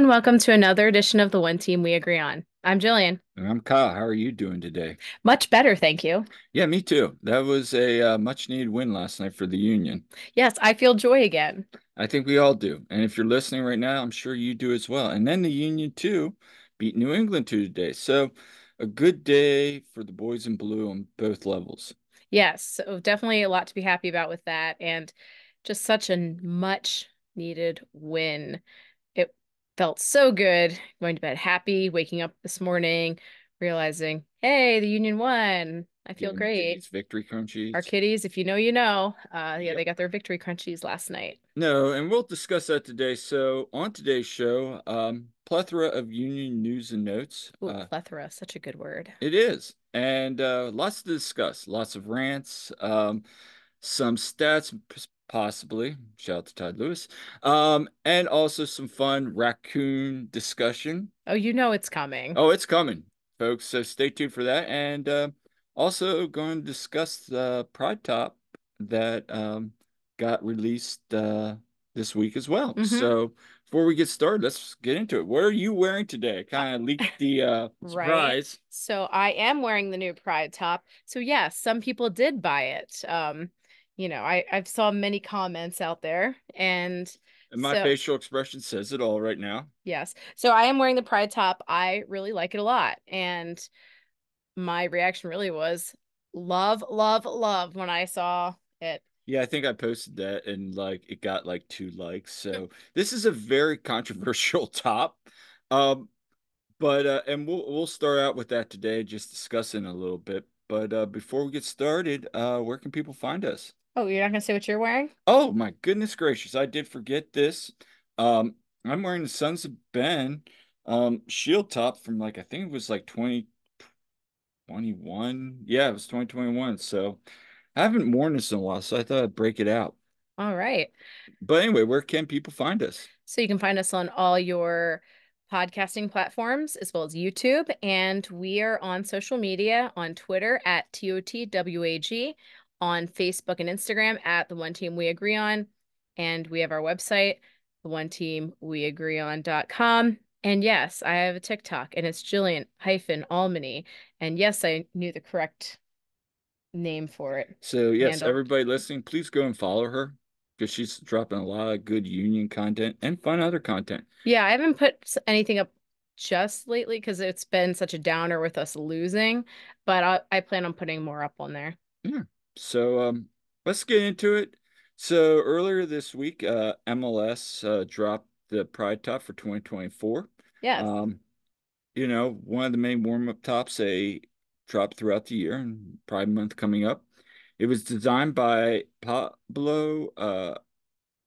and welcome to another edition of the One Team We Agree On. I'm Jillian. And I'm Kyle. How are you doing today? Much better, thank you. Yeah, me too. That was a much needed win last night for the Union. Yes, I feel joy again. I think we all do. And if you're listening right now, I'm sure you do as well. And then the Union too beat New England today. So a good day for the boys in blue on both levels. Yes, so definitely a lot to be happy about with that, and just such a much needed win. It felt so good going to bed happy, waking up this morning, realizing, hey, the Union won. I feel Getting great. these victory Our crunchies. kitties, if you know, you know. Yeah, Yep. they got their victory crunchies last night. No, and we'll discuss that today. So on today's show, plethora of Union news and notes. Ooh, plethora, such a good word. It is. And lots to discuss, lots of rants, some stats, possibly. Shout out to Todd Lewis. And also some fun raccoon discussion. Oh, you know it's coming. Oh, it's coming, folks. So stay tuned for that. And also going to discuss the Pride Top that got released this week as well. Mm-hmm. So before we get started, let's get into it. What are you wearing today? Kind of leaked the Right. surprise. So I am wearing the new Pride top. So yes, some people did buy it. I've saw many comments out there, and And my so facial expression says it all right now. yes. So I am wearing the Pride top. I really like it a lot. And my reaction really was love, love, love when I saw it. Yeah, I think I posted that and like it got like 2 likes. So this is a very controversial top. Um, but and we'll start out with that today, just discussing a little bit. But before we get started, where can people find us? Oh, you're not gonna say what you're wearing? Oh my goodness gracious, I did forget this. I'm wearing the Sons of Ben shield top from like I think it was like 2021. Yeah, it was 2021. So I haven't worn this in a while, so I thought I'd break it out. All right. But anyway, where can people find us? So you can find us on all your podcasting platforms as well as YouTube. And we are on social media on Twitter at TOTWAG, on Facebook and Instagram at The One Team We Agree On. And we have our website, theoneteamweagreeon.com. And yes, I have a TikTok and it's Jillian-Albany. And yes, I knew the correct name for it. So yes, Handle. everybody listening, please go and follow her because she's dropping a lot of good union content and fun other content. Yeah, I haven't put anything up just lately because it's been such a downer with us losing, but I plan on putting more up on there. Yeah. So let's get into it. So earlier this week, MLS dropped the Pride Top for 2024. Yes. Um, one of the main warm-up tops they drop throughout the year and Pride Month coming up. It was designed by Pablo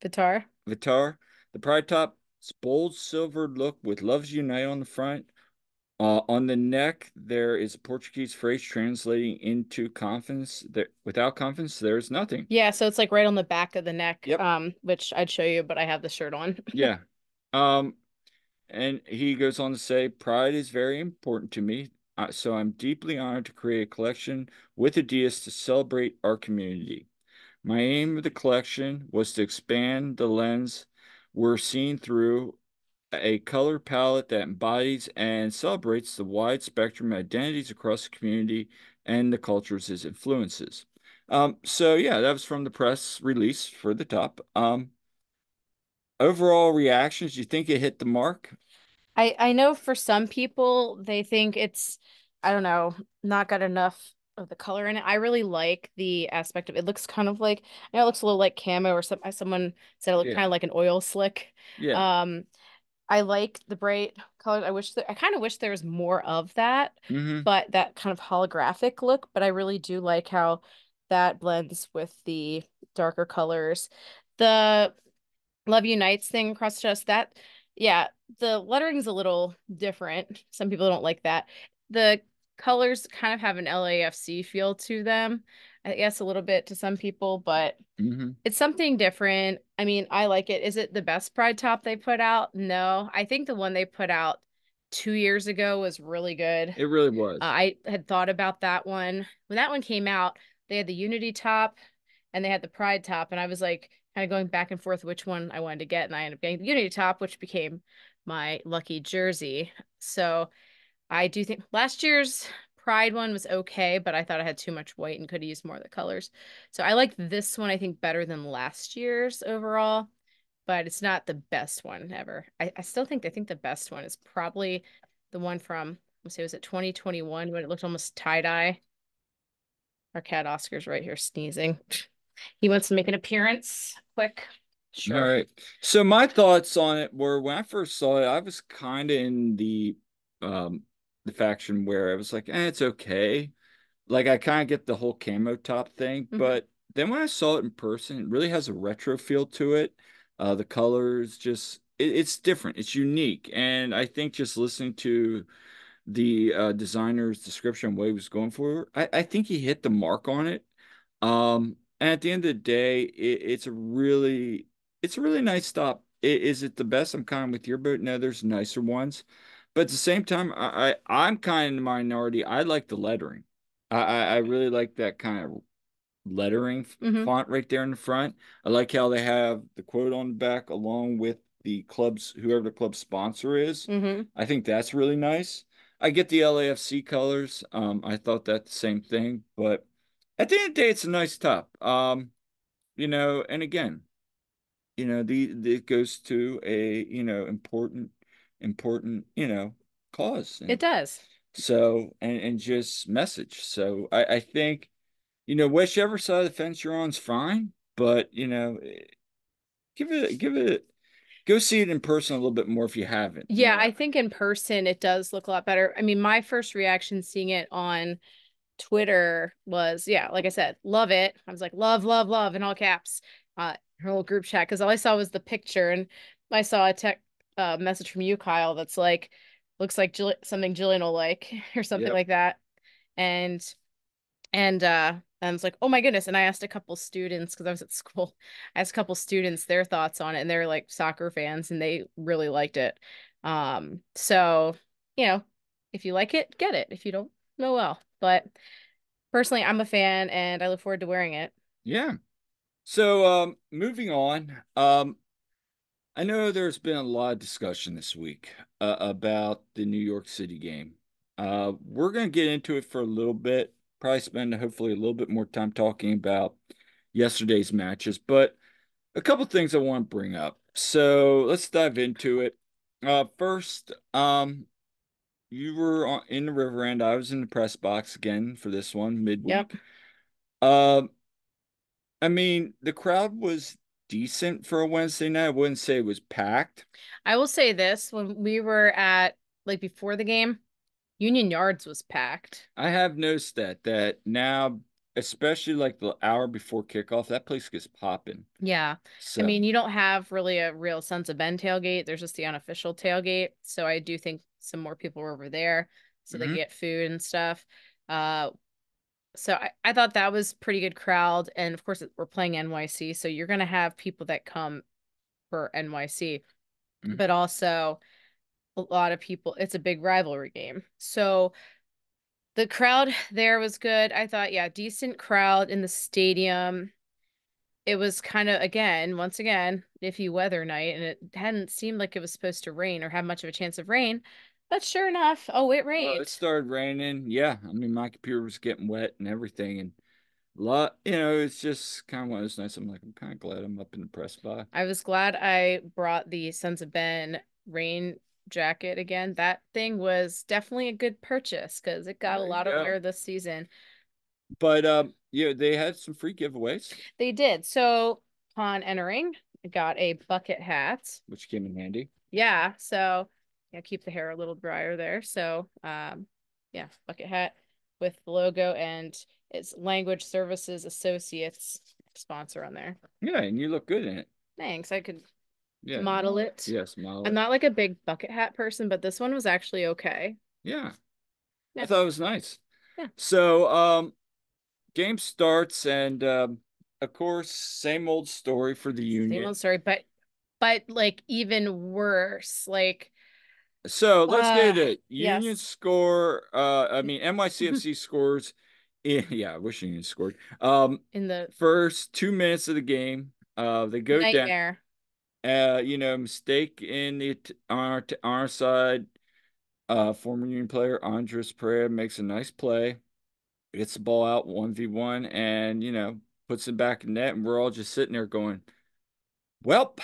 Guitar. Vitar. The Pride Top's bold silver look with Loves Unite on the front. On the neck, there is a Portuguese phrase translating into confidence. That without confidence, there is nothing. Yeah, so it's like right on the back of the neck, Yep. which I'd show you, but I have the shirt on. Yeah. Um, and he goes on to say, pride is very important to me, so I'm deeply honored to create a collection with Adidas to celebrate our community. My aim of the collection was to expand the lens we're seeing through a color palette that embodies and celebrates the wide spectrum of identities across the community and the cultures it influences. So yeah, that was from the press release for the top. Overall reactions, you think it hit the mark? I know for some people they think it's, I don't know, not got enough of the color in it. I really like the aspect of it. It looks kind of like, I know it looks a little like camo, or someone said it looked Yeah, kind of like an oil slick. yeah. Um, I like the bright colors. I kind of wish there was more of that, Hmm. but that kind of holographic look. But I really do like how that blends with the darker colors. The Love Unites thing across the chest, that, yeah, the lettering's a little different. Some people don't like that. The colors kind of have an LAFC feel to them. I guess a little bit to some people, but Hmm. it's something different. I mean, I like it. Is it the best Pride top they put out? No. I think the one they put out 2 years ago was really good. It really was. I had thought about that one. When that one came out, they had the Unity top and they had the Pride top. And I was like kind of going back and forth which one I wanted to get. And I ended up getting the Unity top, which became my lucky jersey. So I do think last year's Pride one was okay, but I thought I had too much white and could have used more of the colors. So I like this one, I think, better than last year's overall, but it's not the best one ever. I still think I think the best one is probably the one from, let's see, was it 2021 when it looked almost tie-dye? Our cat Oscar's right here sneezing. He wants to make an appearance. Quick. All Sure. right. So my thoughts on it were when I first saw it, I was kind of in the faction where I was like, it's okay. Like I kind of get the whole camo top thing, Hmm. but then when I saw it in person, it really has a retro feel to it. The colors just it's different. It's unique. And I think just listening to the designer's description, what he was going for, I think he hit the mark on it. And at the end of the day, it's a really nice stop. Is it the best? I'm kind of with your boat. No, there's nicer ones, but at the same time, I'm kind of in the minority. I like the lettering. I really like that kind of lettering Hmm. font right there in the front. I like how they have the quote on the back along with the club's whoever the club sponsor is. Hmm. I think that's really nice. I get the LAFC colors. I thought that the same thing, but at the end of the day, it's a nice top. And again, the it goes to a, important, cause It and does. so and just message. So I think whichever side of the fence you're on is fine, but give it, go see it in person a little bit more if you haven't. Yeah, I think in person it does look a lot better. I mean, my first reaction seeing it on Twitter was, yeah, like I said, love it. I was like, love, love, love in all caps. Her whole group chat because all I saw was the picture, and I saw a tech message from you, Kyle, that's like, looks like something Jillian will like or something Yep. like that. And I was like, oh my goodness. And I asked a couple students because I was at school. I asked a couple students their thoughts on it, and they're like soccer fans and they really liked it. So, you know, if you like it, get it. If you don't, no well. But personally, I'm a fan and I look forward to wearing it. Yeah. So moving on. I know there's been a lot of discussion this week about the New York City game. We're going to get into it for a little bit, probably spend hopefully a little bit more time talking about yesterday's matches, but a couple things I want to bring up. So let's dive into it. First, you were in the river end. I was in the press box again for this one Yep. midweek. I mean, the crowd was decent for a Wednesday night. I wouldn't say it was packed. I will say this, when we were at like before the game, Union Yards was packed. I have noticed that now, especially like the hour before kickoff, that place gets popping. Yeah. I So, mean, you don't have really a real sense of Ben tailgate. There's just the unofficial tailgate. So I do think some more people were over there so they mhm. get food and stuff. Uh, so I thought that was pretty good crowd. And of course, we're playing NYC. So you're going to have people that come for NYC, Mhm. but also a lot of people. It's a big rivalry game. So the crowd there was good. I thought, yeah, decent crowd in the stadium. It was kind of, again, once again, iffy weather night, and it hadn't seemed like it was supposed to rain or have much of a chance of rain. But sure enough, oh, it It rained. started raining. Yeah, I mean, my computer was getting wet and everything, and a lot, it's just kind of one of those nights. I'm like, I'm kind of glad I'm up in the press box. I was glad I brought the Sons of Ben rain jacket again. That thing was definitely a good purchase because it got a There you lot of go. wear this season. But yeah, they had some free giveaways, They did. So upon entering, I got a bucket hat. which came in handy. Yeah, so yeah, keep the hair a little drier there. So yeah, bucket hat with the logo and it's Language Services Associates sponsor on there. Yeah, and you look good in it. Thanks. I could Yeah. model it. Yes, I'm Molly. not like a big bucket hat person, but this one was actually okay. Yeah, I Yeah. thought it was nice. Yeah. So, game starts, and of course, same old story for the Same Union. old story, but like even worse. Like So let's get it. Union yes. score. I mean NYCFC scores. Yeah, I wish Union scored. In the First 2 minutes of the game. They go down. nightmare. Mistake in our side. Former Union player Andres Pereira makes a nice play, gets the ball out 1v1, and puts it back in net, and we're all just sitting there going, "Well,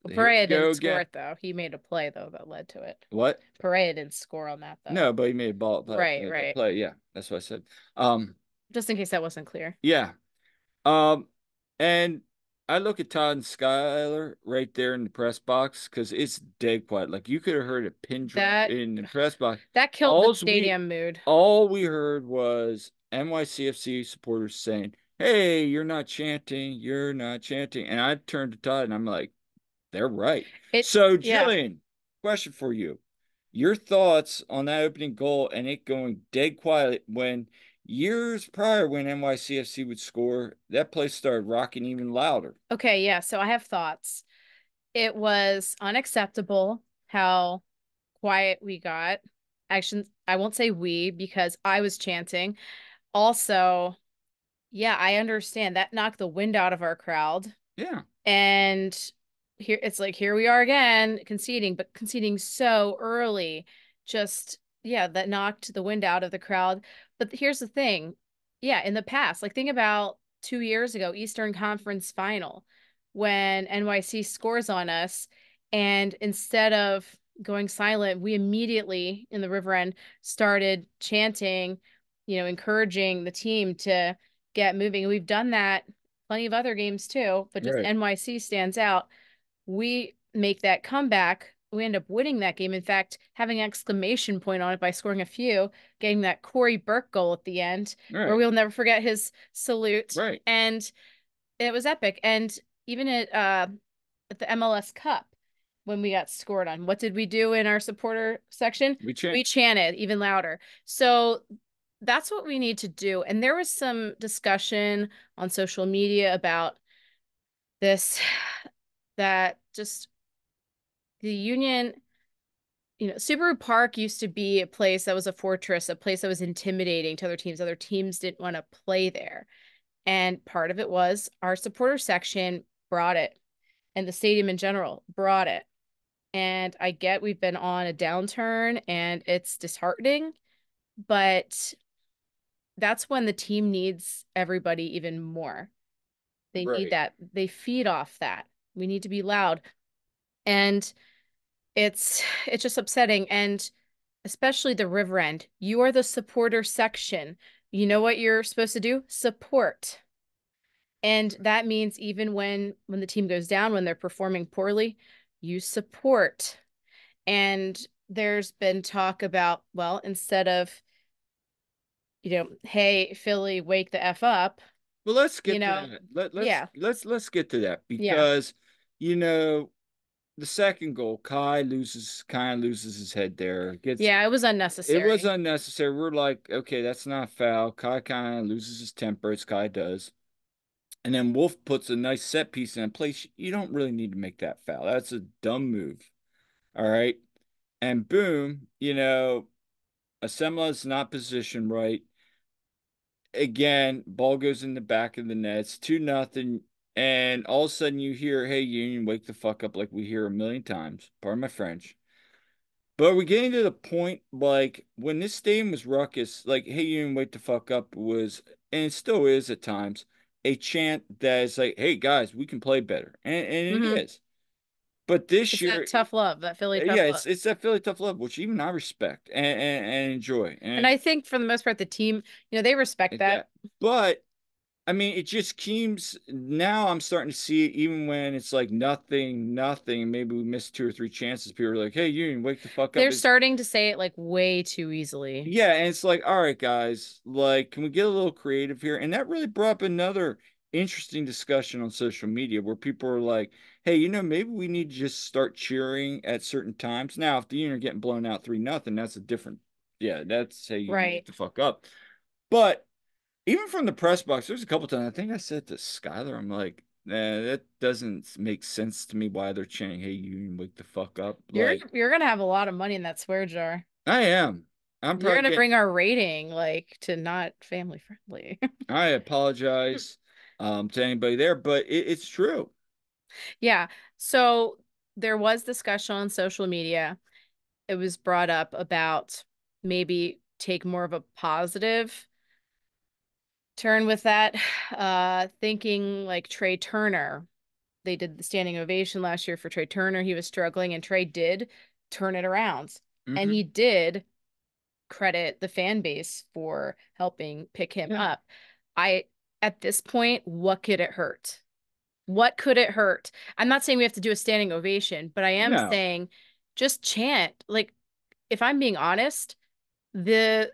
Well, here we Perea go didn't score again." it though. He made a play though that led to it. What? Perea didn't score on that though. No, but he made a ball play. Right, right. Play. Yeah, that's what I said. Um, Just in case that wasn't clear. yeah. Um, and I look at Todd and Skyler right there in the press box because it's dead quiet. Like you could have heard a pin drop That in the press box. that killed the All we stadium mood. all we heard was NYCFC supporters saying, "Hey, you're not chanting, you're not chanting." And I turned to Todd and I'm like, "They're right." It So, yeah. Jillian, question for you. Your thoughts on that opening goal and it going dead quiet when years prior when NYCFC would score, that place started rocking even louder. Okay, yeah, so I have thoughts. It was unacceptable how quiet we got. Actually, I won't say we because I was chanting. Also, yeah, I understand that knocked the wind out of our crowd. Yeah, And here it's like here we are again conceding, but conceding so early. Just yeah, that knocked the wind out of the crowd. But here's the thing. Yeah, in the past, like think about 2 years ago, Eastern Conference Final, when NYC scores on us, and instead of going silent, we immediately in the River End started chanting, encouraging the team to get moving. And we've done that plenty of other games too, but just right, NYC stands out. We make that comeback. We end up winning that game. In fact, having an exclamation point on it by scoring a few, getting that Corey Burke goal at the end, where right, we'll never forget his salute. right. And it was epic. And even at the MLS Cup, when we got scored on, what did we do in our supporter section? We chant. We chanted even louder. So that's what we need to do. And there was some discussion on social media about this, that just the Union, Subaru Park used to be a place that was a fortress, a place that was intimidating to other teams. Other teams didn't want to play there. And part of it was our supporter section brought it, and the stadium in general brought it. And I get we've been on a downturn and it's disheartening, but that's when the team needs everybody even more. They need Right, that. They feed off that. We need to be loud. And it's just upsetting. And especially the River End. You are the supporter section. You know what you're supposed to do? Support. And that means even when the team goes down, when they're performing poorly, you support. And there's been talk about, well, instead of, hey, Philly, wake the F up, well, let's you get to know, that. yeah, Let's get to that yeah. because you know the second goal, Kai loses kind of loses his head there. Gets Yeah, it was It was unnecessary. unnecessary. We're like, okay, that's not foul. Kai kind of loses his temper, as Kai does. And then Wolf puts a nice set piece in place. You don't really need to make that foul. That's a dumb move. All right. And boom, Assembla's not positioned right. Again, ball goes in the back of the nets, 2-0. And all of a sudden you hear, hey, Union, wake the fuck up, like we hear a million times. Pardon my French. But we're getting to the point, like, when this stadium was ruckus, like, hey, Union, wake the fuck up was, and it still is at times, a chant that is like, hey, guys, we can play better. And it Hmm. is. But this It's that year, tough love, that Philly tough yeah, love. it's that Philly tough love, which even I respect and enjoy. And And I think for the most part, the team, they respect like that. that. But I mean, it just keeps now I'm starting to see it even when it's like nothing, nothing, and maybe we missed two or three chances. People are like, hey, Union, wake the fuck up. They're It's starting to say it like way too easily. Yeah, and it's like, all right, guys, like, can we get a little creative here? And that really brought up another interesting discussion on social media where people are like, hey, maybe we need to just start cheering at certain times. Now, if the Union are getting blown out 3-0, that's a different, yeah, that's hey, you can wake Right. the fuck up. But even from the press box, there's a couple times I think I said to Skylar, I'm like, nah, that doesn't make sense to me why they're chanting, hey, Union, wake the fuck up. You're Like, you're gonna have a lot of money in that swear jar. I am. I'm You're probably gonna getting bring our rating like to not family friendly. I apologize to anybody there, but it's true. Yeah. So there was discussion on social media. It was brought up about maybe take more of a positive turn with that. Thinking like Trey Turner. They did the standing ovation last year for Trey Turner. He was struggling, and Trey did turn it around. And Hmm. he did credit the fan base for helping pick him Yeah. up. I, at this point, what could it hurt? What could it hurt? I'm not saying we have to do a standing ovation, but I am No. saying just chant. Like, if I'm being honest, the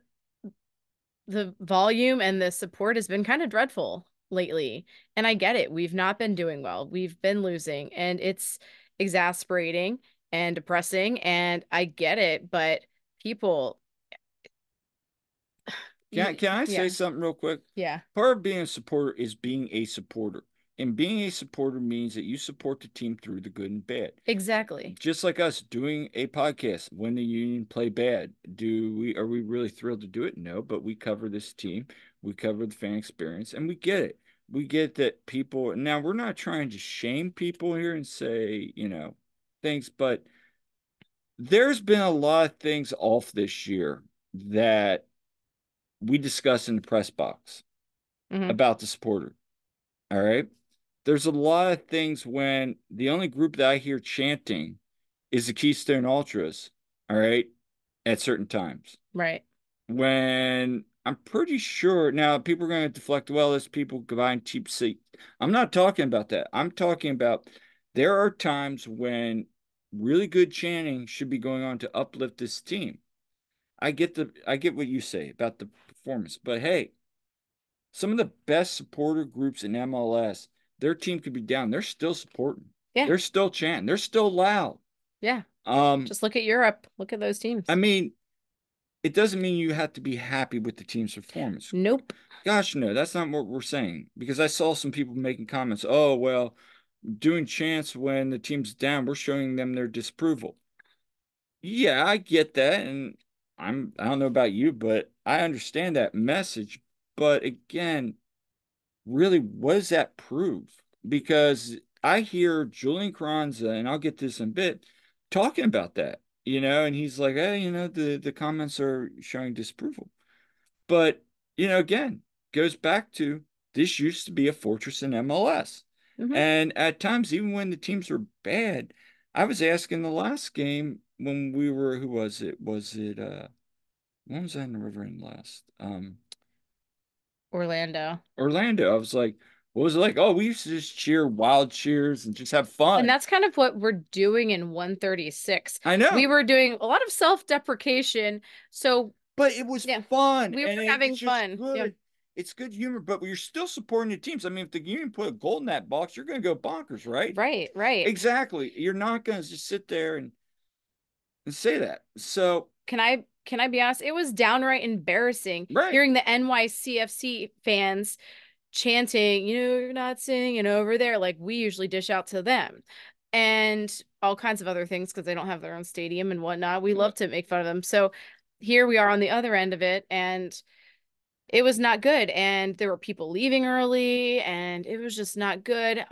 the volume and the support has been kind of dreadful lately. And I get it. We've not been doing well. We've been losing, and it's exasperating and depressing, and I get it, but people, Can I say yeah, something real quick? yeah, Part of being a supporter is being a supporter. And being a supporter means that you support the team through the good and bad. exactly. Just like us doing a podcast when the Union play bad. Are we really thrilled to do it? No, but we cover this team, we cover the fan experience, and we get it. We get that people now we're not trying to shame people here and say, things, but there's been a lot of things off this year that we discuss in the press box Hmm. about the supporter. All right. There's a lot of things when the only group that I hear chanting is the Keystone Ultras. All right. At certain times. Right. When I'm pretty sure now people are going to deflect, well, there's people buying cheap seats. I'm not talking about that. I'm talking about there are times when really good chanting should be going on to uplift this team. I get what you say about the performance, but hey, some of the best supporter groups in MLS, their team could be down. They're still supporting. Yeah. They're still chanting. They're still loud. Yeah. Um, Just look at Europe. Look at those I teams. mean, it doesn't mean you have to be happy with the team's performance. Nope. Gosh, no, that's not what we're saying. Because I saw some people making comments, oh, well, doing chants when the team's down, we're showing them their disapproval. Yeah, I get that, and I don't know about you, but I understand that message. But again, really, what does that prove? Because I hear Julian Carranza, and I'll get this in a bit, talking about that, and he's like, hey, the comments are showing disapproval. But, again, goes back to this used to be a fortress in MLS. Hmm. And at times, even when the teams were bad, I was asking the last game when we were, who was it? When was I in the River End last? Orlando. Orlando. I was like, what was it like? Oh, we used to just cheer wild cheers and just have And fun. that's kind of what we're doing in 136. I We know, were doing a lot of self-deprecation. So, but it was yeah, fun we were and it's having just fun. Yeah. good. It's good humor, but you're still supporting the teams. I mean, if the Union put a goal in that box, you're going to go bonkers, right? Right, right. Exactly. You're not going to just sit there and say that. So, Can I be honest? It was downright embarrassing right. hearing the NYCFC fans chanting, you're not singing over there, like we usually dish out to them. And all kinds of other things because they don't have their own stadium and whatnot. We love Well, to make fun of them. So here we are on the other end of it, and it was not good. And there were people leaving early, and it was just not good.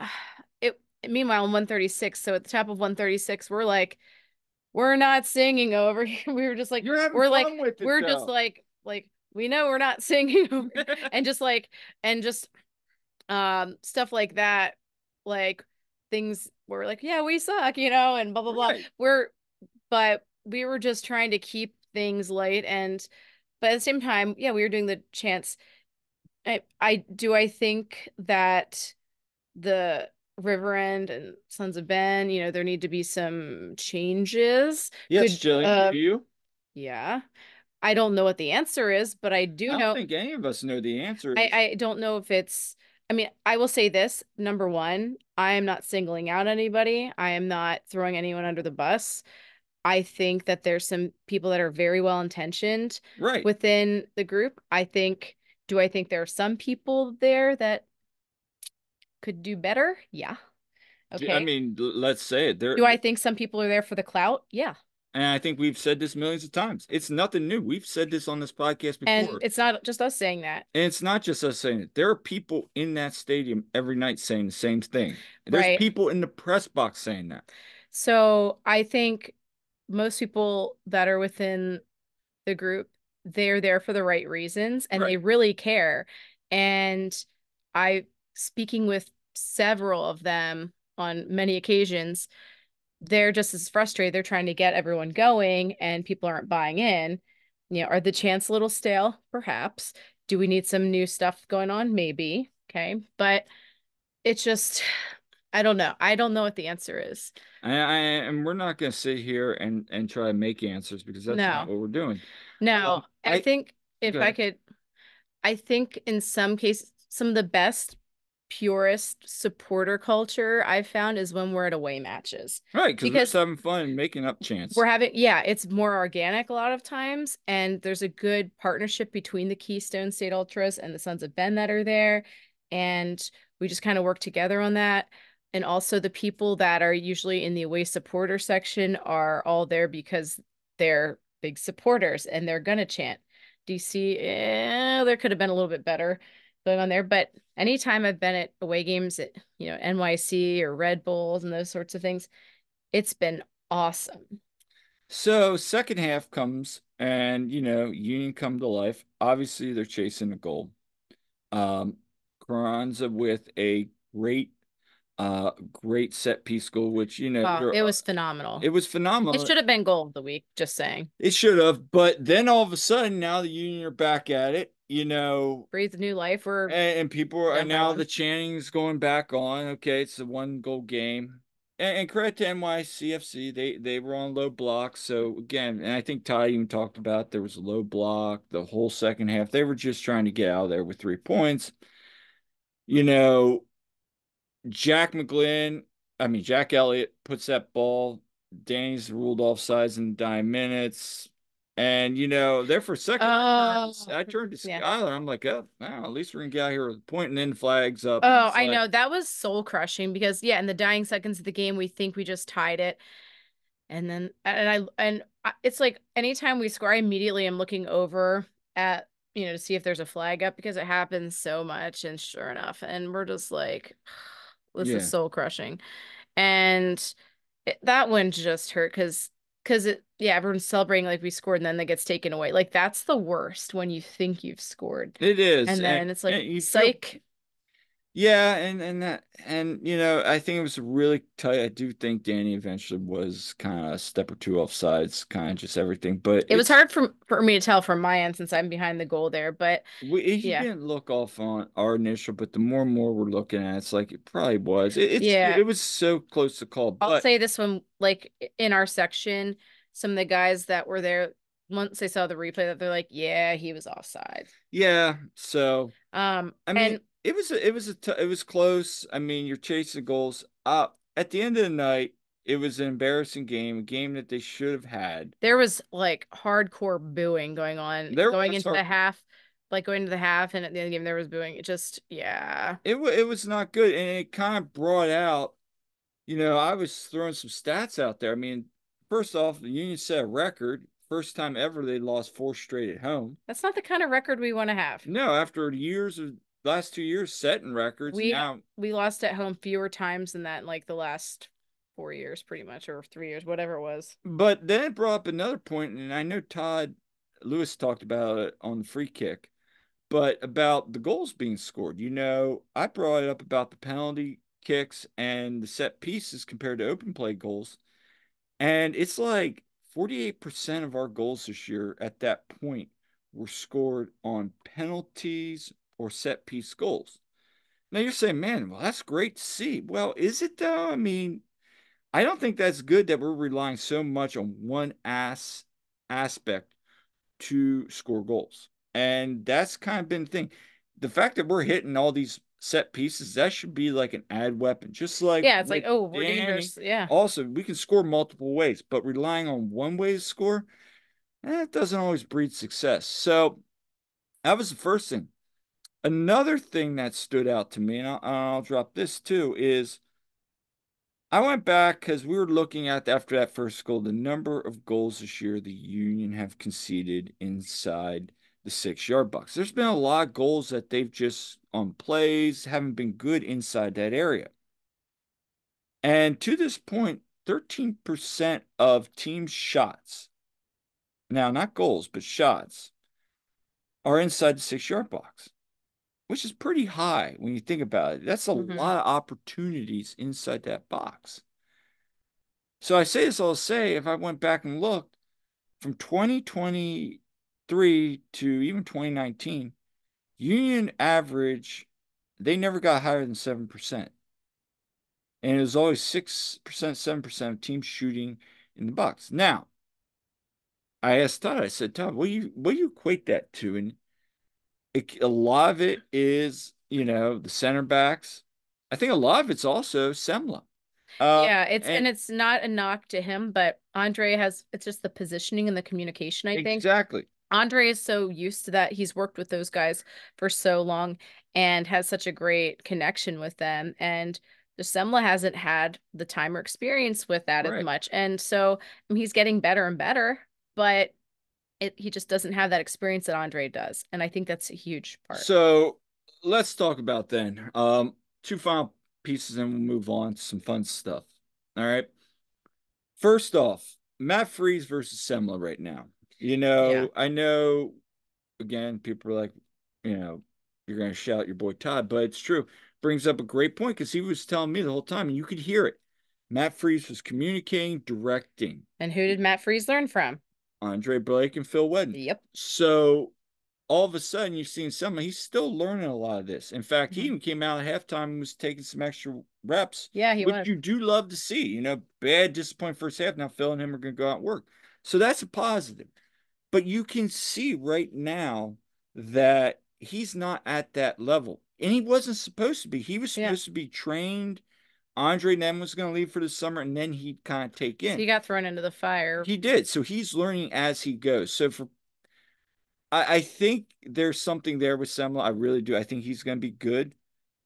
It meanwhile in 136, so at the top of 136, we're not singing over here. We were just like, you're having fun with it, we're just though. like we know we're not singing over here. And just and just stuff like that, like things were like, yeah, we suck, and blah blah blah. Right. But we were just trying to keep things light, and but at the same time, yeah, we were doing the chants. I think that the River End and Sons of Ben, there need to be some changes. Yes, Could Jillian, do you? Yeah. I don't know what the answer is, but I do I don't know think any of us know the answer I is I don't know if it's I mean, I will say this, number one, I am not singling out anybody. I am not throwing anyone under the bus. I think that there's some people that are very well intentioned right. within the group. Do I think there are some people there that could do better? Yeah. I Okay. mean, let's say it. Do I think some people are there for the clout? Yeah. And I think we've said this millions of times. It's nothing new. We've said this on this podcast And before. it's not just us saying that, And it's not just us saying it. There are people in that stadium every night saying the same thing. There's right? people in the press box saying that. So I think most people that are within the group, they're there for the right reasons and they Right. really care. And I, speaking with several of them on many occasions, they're just as frustrated. They're trying to get everyone going and people aren't buying in. Are the chants a little stale? Perhaps. Do we need some new stuff going on? Maybe. Okay. But it's just, I don't know. I don't know what the answer is. And we're not going to sit here and try to make answers because that's not No, what we're doing. no. I I think if I Good. could, I think in some cases, some of the best, purest supporter culture I've found is when we're at away matches Right, because we're just because having fun and making up chants. we're having, yeah, it's more organic a lot of times, and there's a good partnership between the Keystone State Ultras and the Sons of Ben that are there, and we just kind of work together on that. And also the people that are usually in the away supporter section are all there because they're big supporters and they're gonna chant. DC, there could have been a little bit better going on there, but anytime I've been at away games at, NYC or Red Bulls and those sorts of things, it's been awesome. So second half comes and Union come to life. Obviously, they're chasing a goal. Um, Carranza with a great set piece goal, which Oh, it was phenomenal. it was It phenomenal. should have been goal of the week, just saying. It should have, but then all of a sudden, now the Union are back at it, Breathe new life. We're and people are down by now the one. chanting's going back on. Okay, it's a one goal game. And credit to NYCFC, they were on low block. So again, and I think Ty even talked about there was a low block the whole second half. They were just trying to get out of there with 3 points. You know, Jack Elliott puts that ball. Danny's ruled offsides in 9 minutes. And there for a second, Oh, I turned to yeah. Skylar. I'm like, oh, wow, at least we're gonna get out here with a point, and then flags up. Oh, It's I like, know. That was soul crushing because yeah, in the dying seconds of the game, we think we just tied it. And then it's like anytime we score, I immediately am looking over at, to see if there's a flag up because it happens so much. And sure enough, and we're just like, this is yeah, soul crushing. And that one just hurt because yeah, everyone's celebrating like we scored and then that gets taken away. Like that's the worst when you think you've scored. it is, And then it's like and you feel, psych. yeah, and I think it was really tight. I do think Danny eventually was kind of a step or two offsides, kind of just everything, but It was hard for me to tell from my end since I'm behind the goal there, but he yeah. didn't look off on our initial, but the more and more we're looking at it, it's like it probably was. Yeah. It was so close to call, I'll but say this one, like in our section, some of the guys that were there, once they saw the replay, that they're like, yeah, he was offside. yeah. So I mean, And it was close. I mean, you're chasing goals. At the end of the night, it was an embarrassing game, a game that they should have had. there was like hardcore booing going on There going was into hard. the half, like going into the half, and at the end of the game there was booing. It just, yeah. It was not good, and it kind of brought out. I was throwing some stats out there. I mean, first off, the Union set a record. First time ever they lost four straight at home. That's not the kind of record we want to have. No, after years of last 2 years setting records, We now we lost at home fewer times than that in like the last 4 years, pretty much, or 3 years, whatever it was. but then it brought up another point, and I know Todd Lewis talked about it on the free kick, but about the goals being scored. I brought it up about the penalty kicks and the set pieces compared to open play goals. And it's like 48% of our goals this year at that point were scored on penalties or set piece goals. Now you're saying, man, well, that's great to see. Well, is it though? I mean, I don't think that's good that we're relying so much on one aspect to score goals. And that's kind of been the thing. The fact that we're hitting all these set pieces, that should be like an add weapon, just like Yeah, it's like, with oh, we're Danny. dangerous. Yeah. Also, we can score multiple ways, but relying on one way to score, it doesn't always breed success. So that was the first thing. Another thing that stood out to me, and I'll drop this too, is I went back because we were looking at after that first goal, the number of goals this year the Union have conceded inside the 6 yard box. There's been a lot of goals that they've just on plays haven't been good inside that area. And to this point, 13% of team shots, now not goals, but shots, are inside the 6 yard box, which is pretty high when you think about it. That's a Hmm. lot of opportunities inside that box. So I say this all to say, if I went back and looked from 2023 to even 2019, Union average, they never got higher than 7%. And it was always 6%, 7% of teams shooting in the box. Now, I asked Todd, I said, Todd, what do you equate that to? And a lot of it is, the center backs. I think a lot of it's also Semla. Yeah, it's And and it's not a knock to him, but Andre has it's just the positioning and the communication, I think. exactly. Andre is so used to that. He's worked with those guys for so long and has such a great connection with them. And Semla hasn't had the time or experience with that as Right. much. And so he's getting better and better, but he just doesn't have that experience that Andre does. And I think that's a huge part. So let's talk about then. Two final pieces and we'll move on to some fun stuff. All right. First off, Matt Freeze versus Semla right now. Yeah. I know again, people are like, you know, you're gonna shout your boy Todd, but it's true. Brings up a great point because he was telling me the whole time, and you could hear it. Matt Freeze was communicating, directing And who did Matt Freeze learn from? Andre Blake and Phil Wedden. Yep. So all of a sudden you've seen someone he's still learning a lot of this. In fact, he Mhm. even came out at halftime and was taking some extra reps, Yeah, he which was. you do love to see. Bad disappointing first half. Now Phil and him are going to go out and work. So that's a positive. But you can see right now that he's not at that level. And he wasn't supposed to be. He was Yeah. supposed to be trained. Andre Nem was going to leave for the summer and then he'd kind of take So in. he got thrown into the fire. He did. So he's learning as he goes. I think there's something there with Semla. I really do. I think he's going to be good.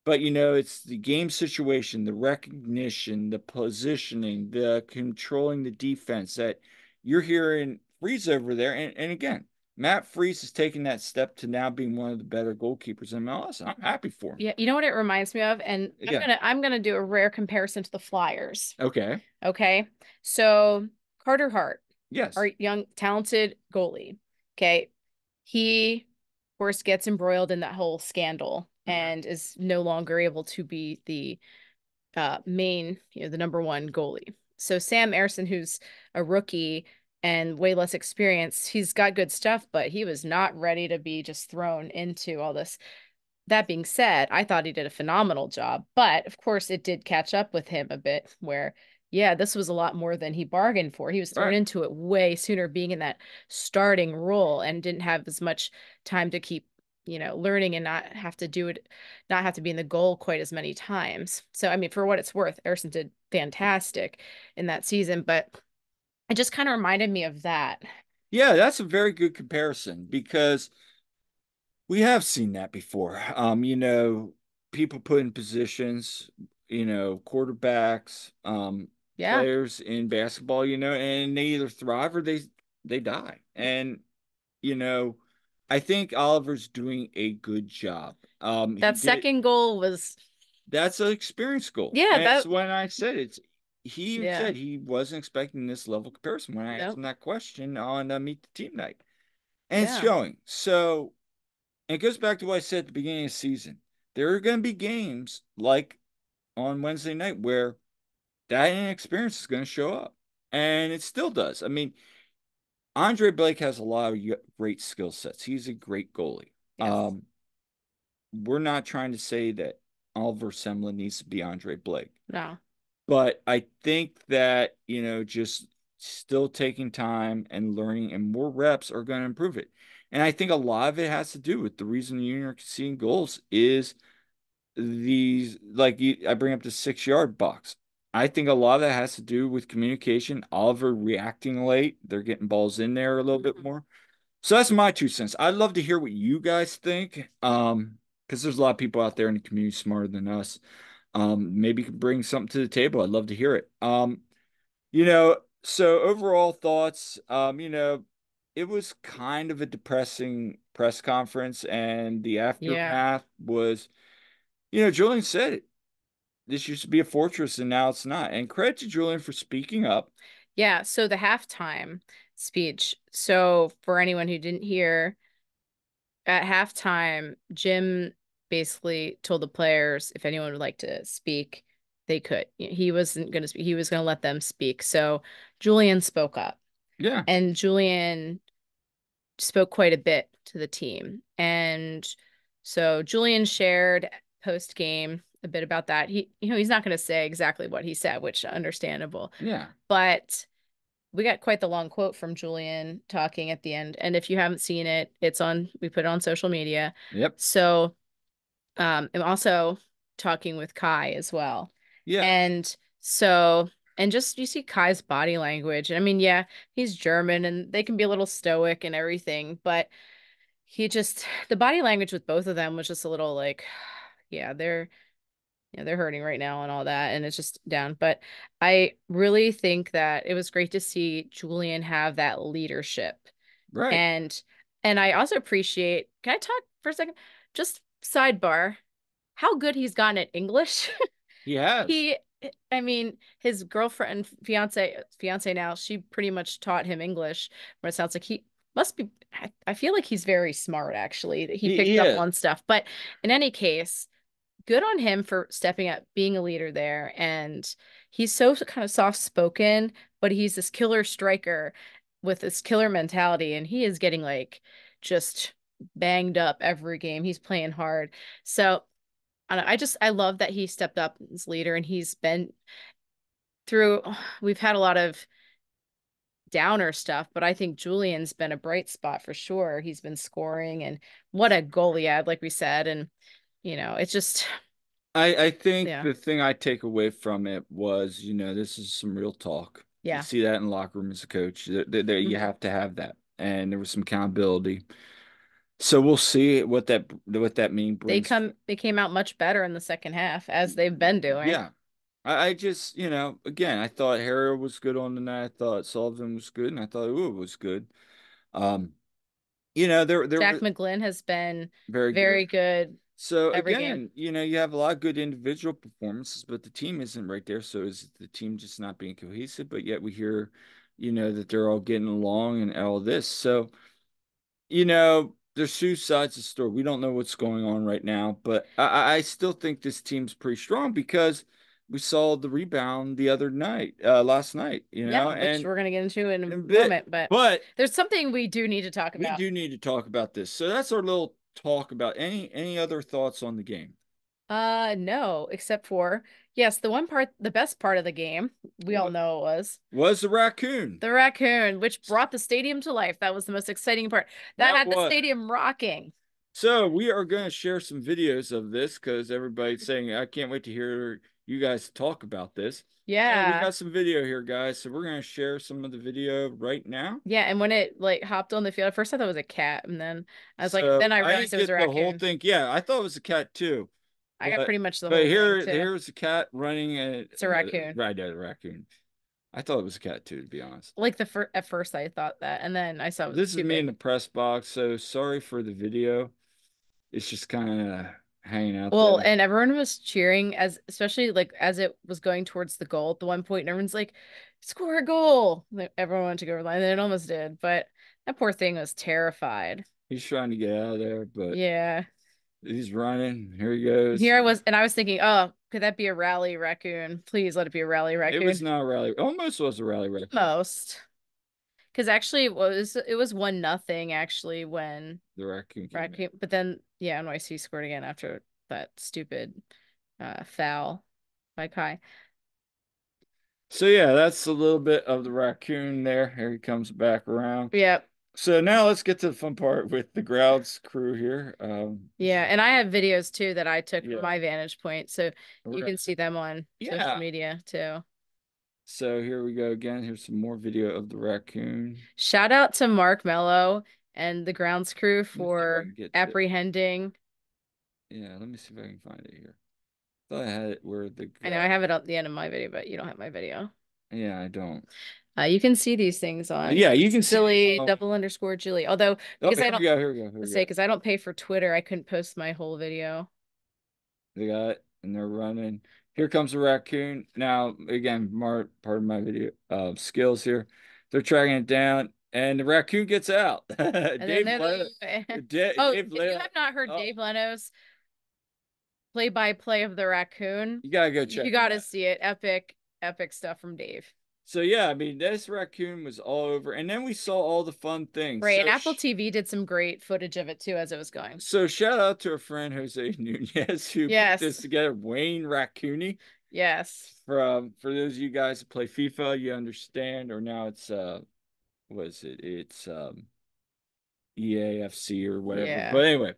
But it's the game situation, the recognition, the positioning, the controlling the defense that you're hearing Freeze over there. And again, Matt Freeze is taking that step to now being one of the better goalkeepers in MLS. I'm happy for him. Yeah, you know what it reminds me of? And I'm Yeah. gonna I'm gonna do a rare comparison to the Flyers. Okay. Okay. So Carter Hart, our Yes. young, talented goalie. Okay. He, of course, gets embroiled in that whole scandal and is no longer able to be the main, the number one goalie. So Sam Ersson, who's a rookie and way less experienced, he's got good stuff, but he was not ready to be just thrown into all this. That being said, I thought he did a phenomenal job, but of course it did catch up with him a bit where, yeah, this was a lot more than he bargained for. He was thrown Right. into it way sooner being in that starting role and didn't have as much time to keep, learning and not have to do it, not have to be in the goal quite as many times. So, I mean, for what it's worth, Erson did fantastic in that season, but it just kind of reminded me of that. Yeah, that's a very good comparison because we have seen that before. People put in positions, quarterbacks, Yeah, players in basketball, and they either thrive or they die. And, you know, I think Oliver's doing a good job. He that did second goal was, that's an experience goal. yeah, And it's that, when I said he even yeah, said he wasn't expecting this level comparison when I asked no, him that question on Meet the Team night. And it's yeah. showing. So and it goes back to what I said at the beginning of the season. There are going to be games like on Wednesday night where that inexperience is going to show up. And it still does. I mean, Andre Blake has a lot of great skill sets. He's a great goalie. Yes. We're not trying to say that Oliver Semlin needs to be Andre Blake. No. But I think that, just still taking time and learning and more reps are going to improve it. And I think a lot of it has to do with the reason the Union are seeing goals is these, like I bring up the 6 yard box. I think a lot of that has to do with communication, Oliver reacting late. They're getting balls in there a little bit Mhm. more. So that's my 2 cents. I'd love to hear what you guys think. Because there's a lot of people out there in the community smarter than us. Maybe you could bring something to the table. I'd love to hear it. So overall thoughts, it was kind of a depressing press conference, and the Yeah. aftermath was, Julian said it. This used to be a fortress, and now it's not. And credit to Julian for speaking up. Yeah. So the halftime speech. So for anyone who didn't hear, at halftime, Jim basically told the players if anyone would like to speak, they could. He wasn't going to speak. He was going to let them speak. So Julian spoke up, Yeah, and Julian spoke quite a bit to the team. And so Julian shared post game a bit about that. He's not going to say exactly what he said, which is understandable, yeah, but we got quite the long quote from Julian talking at the end. And if you haven't seen it, we put it on social media. yep, So, I'm also talking with Kai as well. yeah. And so, and just you see Kai's body language. I mean, yeah, he's German and they can be a little stoic and everything, but the body language with both of them was just a little like, yeah, they're hurting right now and all that, and it's just down. But I really think that it was great to see Julian have that leadership. Right. And I also appreciate, can I talk for a second? Just sidebar, how good he's gotten at English. He has. He, I mean, his girlfriend, fiance now, she pretty much taught him English, where it sounds like he must be, I feel like he's very smart actually, that he He picked up is. on stuff. But in any case, good on him for stepping up, being a leader there. And he's so kind of soft spoken, but he's this killer striker with this killer mentality. And he is getting like just banged up every game. He's playing hard. So I love that he stepped up as leader and he's been through, we've had a lot of downer stuff, but I think Julian's been a bright spot for sure. He's been scoring and what a goal he had, like we said. And, it's just, I think yeah. the thing I take away from it was, this is some real talk. You Yeah. see that in the locker room as a coach. That you Mhm. have to have that, and there was some accountability. So we'll see what that mean brings. They came out much better in the second half as they've been doing. Yeah, I just, again, I thought Harrow was good on the night. I thought Sullivan was good, and I thought Uwe was good. Um, there Jack were McGlynn has been very good. very good So every game. again, you have a lot of good individual performances, but the team isn't right there. So is the team just not being cohesive? But yet we hear, that they're all getting along and all this. So, there's two sides of the story. We don't know what's going on right now, but I still think this team's pretty strong because we saw the rebound the other night, last night, Yeah, which and we're gonna get into in a a bit, moment, but but there's something we do need to talk we about. do need to talk about this. So that's our little talk about any other thoughts on the game. No, except for yes, the best part of the game, we all What know it was the raccoon? the raccoon, which brought the stadium to life. That was the most exciting part. That That had the was. stadium rocking. So we are going to share some videos of this because everybody's saying, I can't wait to hear you guys talk about this. So we Yeah. got some video here, guys. So we're going to share some of the video right now. Yeah, and when it like hopped on the field, at first I thought it was a cat, and then So then I I realized didn't it was a get the whole raccoon. thing. Yeah, I thought it was a cat too. I got But pretty much the but whole thing here too. here's a cat running at It's a raccoon. right at a raccoon. I thought it was a cat too, to be honest. Like at first I thought that, and then I saw it was This is too me in big. the press box, so sorry for the video. It's just kind of hanging out Well, there. and everyone was cheering especially like as it was going towards the goal at the one point, and everyone's like, "Score a goal!" Like, everyone wanted to go over the line, and it almost did, but that poor thing was terrified. He's trying to get out of there, but Yeah. he's running. Here he And goes. here I was, and I was thinking, oh, could that be a rally raccoon? Please let it be a rally It was raccoon. not a rally. Almost was a rally raccoon. Most. Because actually it was 1-0 actually when The raccoon came in. Raccoon, but then yeah, NYC scored again after that stupid foul by Kai. So yeah, that's a little bit of the raccoon there. Here he comes back around. Yeah, So now let's get to the fun part with the grounds crew here. yeah, and I have videos too that I took from Yeah, my vantage point, so we're you gonna, can see them on social yeah. media too. So here we go again. Here's some more video of the raccoon. Shout out to Mark Mello and the grounds crew Let me see if I for can get to. apprehending. Yeah, let me see if I can find it here. Thought I had it where I know I have it at the end of my video, but you don't have my video. yeah, I don't. You can see these things on Yeah, you can see these silly on. double underscore Julie. Although Oh, because here I we don't go. Here we go. Here we say go. because I don't pay for Twitter, I couldn't post my whole video. They got it, and they're running. Here comes a raccoon. Now, again, part of my video skills here. They're tracking it down, and the raccoon gets out. And then Dave Leno, there oh, Dave if you Leno. have not heard Oh, Dave Leno's play-by-play of the raccoon, you gotta go you check it gotta out. see it. Epic, epic stuff from Dave. So yeah, I mean, this raccoon was all over, and then we saw all the fun things. Right, and Apple TV did some great footage of it too as it was going. So shout out to our friend Jose Nunez who put this Yes, together. Wayne Raccoony. yes, For those of you guys that play FIFA, you understand, or now it's was it? It's EAFC or whatever. yeah. But anyway,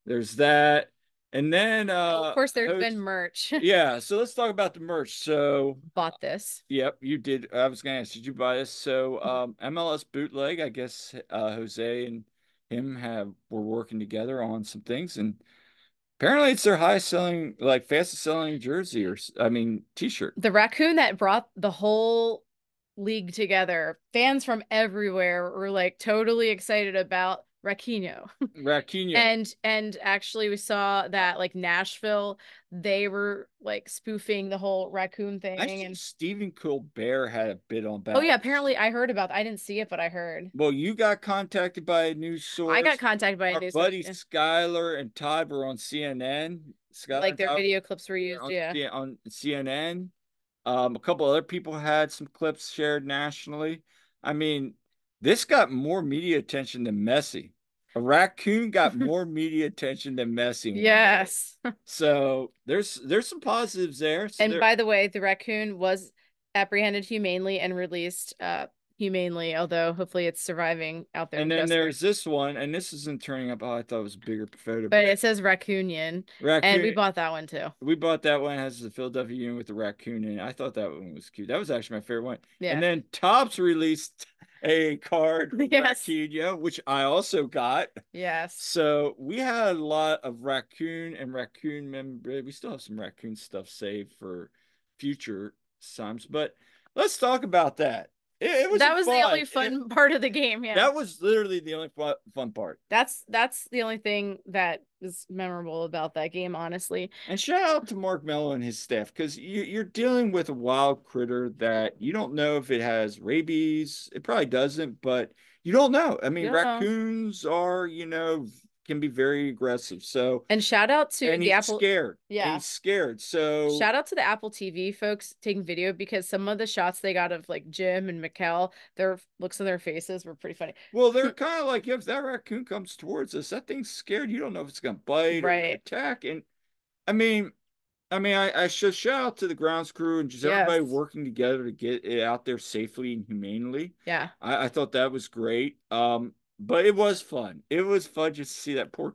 there's that. And then Oh, of course, there's been host merch. yeah, so let's talk about the merch. So Bought this. yep, you did. I was gonna ask, did you buy this? So MLS bootleg, I guess Jose and him have were working together on some things, and apparently it's their highest selling, like fastest selling jersey or I mean t-shirt. The raccoon that brought the whole league together. Fans from everywhere were like totally excited about Raquinho. Raccoon. And actually we saw that like Nashville, they were like spoofing the whole raccoon I thing think and Stephen Colbert had a bit on oh back. yeah, apparently I heard about I didn't see it, but I heard. Well, you got contacted by a news I got source. contacted by a Our news source. buddy Yeah. Skylar and Todd were on CNN. Skylar Like and their Todd video clips were were used, yeah. On CNN. A couple other people had some clips shared nationally. I mean, this got more media attention than Messi. A raccoon got more media attention than Messi in one day. Yes. So there's some positives there. So And there by the way, the raccoon was apprehended humanely and released humanely, although hopefully it's surviving out there in and then custody. there's this one, and this isn't turning up. Oh, I thought it was a bigger photo, But but it says Raccoonian, and we raccoon. bought that one too. We bought that one. It has the Philadelphia Union with the raccoon in it. I thought that one was cute. That was actually my favorite one. And Yeah. then Topps released a card with Yes. Raccoon, which I also got. Yes. So we had a lot of raccoon and raccoon memorabilia. We still have some raccoon stuff saved for future times, but let's talk about that. It was That was the fun. only fun part of the game, yeah. That was literally the only fun part. That's the only thing that is memorable about that game, honestly. And shout out to Mark Mello and his staff because you're dealing with a wild critter that you don't know if it has rabies. It probably doesn't, but you don't know. I mean, You don't know. raccoons are, can be very aggressive. So, And shout out to and the he's Apple, scared. And yeah. he's scared. So, Shout out to the Apple TV folks taking video because some of the shots they got of like Jim and Mikkel, their looks on their faces were pretty funny. well, they're kind of like if that raccoon comes towards us, that thing's scared. You don't know if it's going to bite or Right. attack. And I mean, I should shout out to the grounds crew and just everybody Yes. working together to get it out there safely and humanely. Yeah. I thought that was great. But it was fun. It was fun just to see that poor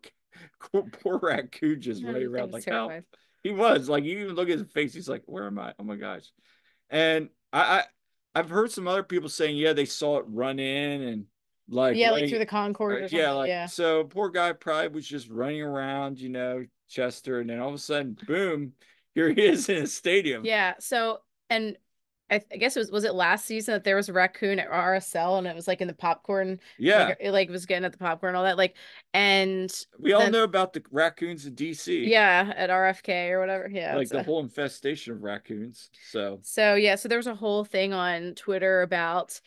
raccoon just No, running the around thing's like help. terrified. He was like you even look at his face. He's like, "Where am I? Oh my gosh!" And I've heard some other people saying, yeah, they saw it run in and like Yeah, like through running. the concourse or Yeah, something. like Yeah. so poor guy probably was just running around, Chester, and then all of a sudden, boom, here he is in a stadium. Yeah. So, and I guess was it last season that there was a raccoon at RSL and it was like in the popcorn, Yeah, like it like was getting at the popcorn and all that, like, and we all then know about the raccoons in DC, yeah, at RFK or whatever. Yeah. like the whole infestation of raccoons. So, So yeah, so there was a whole thing on Twitter about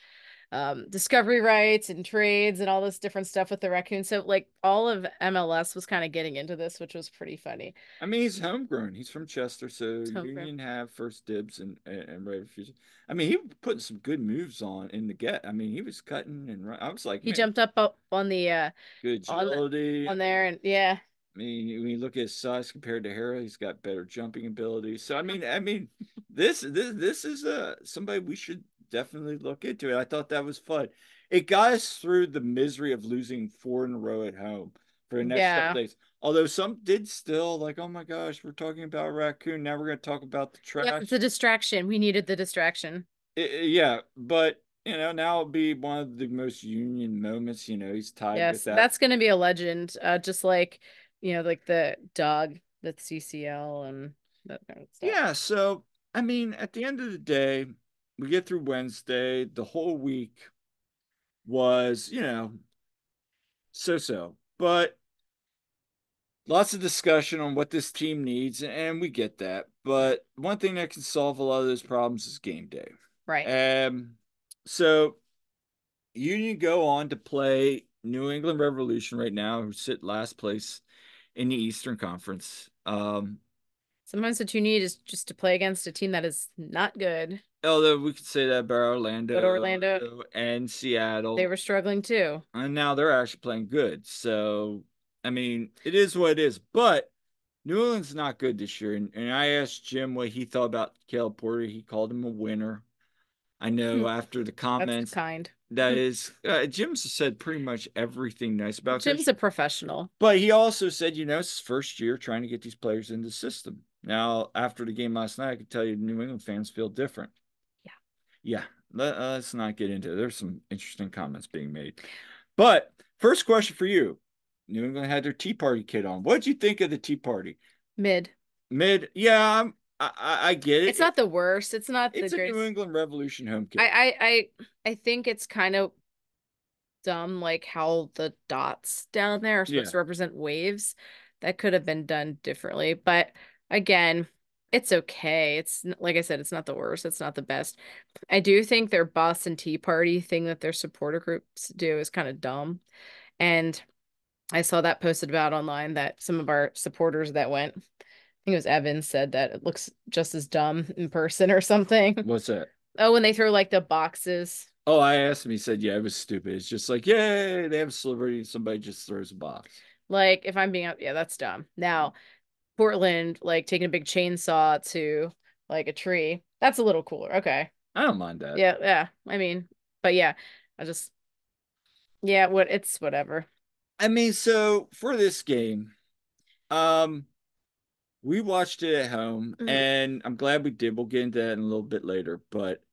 discovery rights and trades and all this different stuff with the raccoon. So like all of MLS was kind of getting into this, which was pretty funny. I mean, he's homegrown. He's from Chester, so So for- Union have first dibs and right of refusal. I mean, he was putting some good moves on in the get. I mean, he was cutting and run. I was like, he man, jumped up on the good agility. on there and yeah. I mean, when you look at his size compared to Harry, he's got better jumping ability. So I mean, this is somebody we should definitely look into it. I thought that was fun. It got us through the misery of losing four in a row at home for the next couple Yeah. days. Although some did still like, oh my gosh, we're talking about Raccoon. Now we're going to talk about the Yeah, it's trash. a distraction. We needed the distraction. Yeah, but now it'll be one of the most union moments. He's tied with Yes, that. that's gonna be a legend. Just like, like the dog, the CCL and that kind of stuff. Yeah, so I mean, at the end of the day, we get through Wednesday. The whole week was, so-so. But lots of discussion on what this team needs, and we get that. But one thing that can solve a lot of those problems is game day. Right. Um, so Union go on to play New England Revolution right now, who sit last place in the Eastern Conference. Sometimes what you need is just to play against a team that is not good. Although we could say that about But Orlando Orlando, and they Seattle, were struggling too. and now they're actually playing good. So, I mean, it is what it is. But New England's not good this year. And I asked Jim what he thought about Caleb Porter. He called him a winner. I Hmm, know after the that's comments, kind. that is, Jim's said pretty much everything nice about Jim's Coach. a professional. But he also said, it's his first year trying to get these players in the system. Now, after the game last night, I can tell you New England fans feel different. Yeah. Yeah, let's not get into it. There's some interesting comments being made. But first question for you. New England had their Tea Party kit on. What did you think of the Tea Party? Mid. Mid, yeah, I get It's it. not the worst. It's not the It's a New greatest. England Revolution home I kit. I I think it's kind of dumb, like how the dots down there are supposed Yeah. to represent waves. That could have been done differently. But again, it's okay. Like I said, it's not the worst. It's not the best. I do think their Boston Tea Party thing that their supporter groups do is kind of dumb. And I saw that posted about online that some of our supporters that went, I think it was Evan, said that it looks just as dumb in person or something. What's that? Oh, when they throw like the boxes. Oh, I asked him. He said, yeah, it was stupid. It's just like, yay, they have a celebrity. Somebody just throws a box. Like, if I'm being, yeah, that's dumb. Now, Portland, like taking a big chainsaw to like a tree, that's a little cooler. Okay. I don't mind that. Yeah, yeah. I mean, but yeah, I just, yeah, it's whatever. I mean, so for this game, um, we watched it at home, Mhm. and I'm glad we did. We'll get into that in a little bit later, but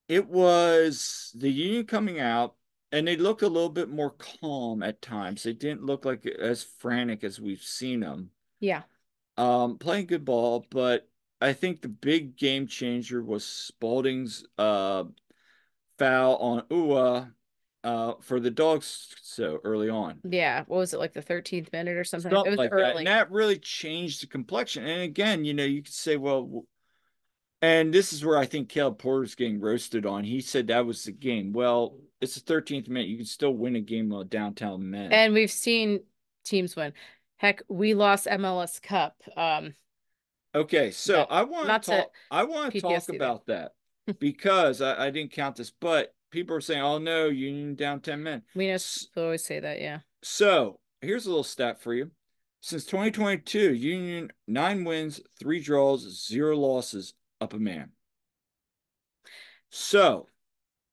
it was the Union coming out, and they looked a little bit more calm at times. They didn't look like as frantic as we've seen them. Yeah. Playing good ball, but I think the big game changer was Spalding's foul on Ua for the dogs so early on. Yeah. What was it, like the 13th minute or something? It Something was like that. And early. that really changed the complexion. And again, you could say, well, and this is where I think Caleb Porter's getting roasted on. He said that was the game. Well, it's the 13th minute. You can still win a game of downtown men. And we've seen teams win. Heck, we lost MLS Cup. Okay, so That not to I want to talk PTSD there. about that because I didn't count this, but people are saying, oh no, Union down 10 men. We know people always say that, yeah. So here's a little stat for you. Since 2022, Union 9 wins, 3 draws, 0 losses, up a man. So